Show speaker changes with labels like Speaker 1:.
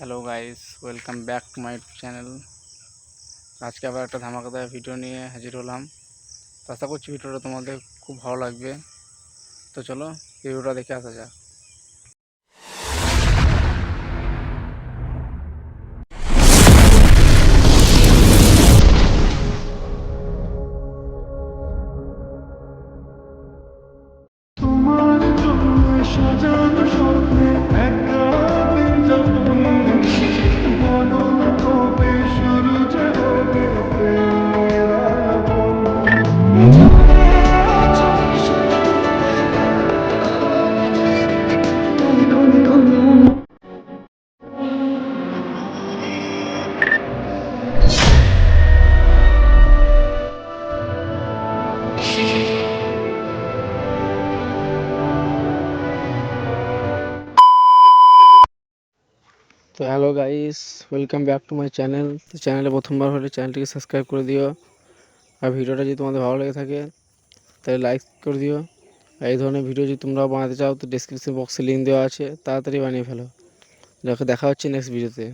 Speaker 1: Hello guys, welcome back to my channel. আজকে আবার একটা ধামাকাদার ভিডিও নিয়ে হাজির হলাম। তো আশা করছি ভিডিওটা তোমাদের খুব ভালো লাগবে। তো চলো ভিডিওটা দেখে আসা যাক।
Speaker 2: তোমার জন্য সাজানো স্বপ্নে একা দিন যাপন বলো কবে শুরু যে হবে প্রেমের আলাপন।
Speaker 1: তো hello guys, welcome back to my channel. তো চ্যানেলে প্রথমবার হলে চ্যানেলটিকে সাবস্ক্রাইব করে দিও। আর ভিডিওটা যদি তোমাদের ভালো লেগে থাকে তাহলে লাইক করে দিও। আর এই ধরনের ভিডিও যদি তোমরা বানাতে চাও তো ডেসক্রিপশন বক্সে লিঙ্ক দেওয়া আছে, তাড়াতাড়ি বানিয়ে ফেলো। দেখা হচ্ছে নেক্সট ভিডিওতে।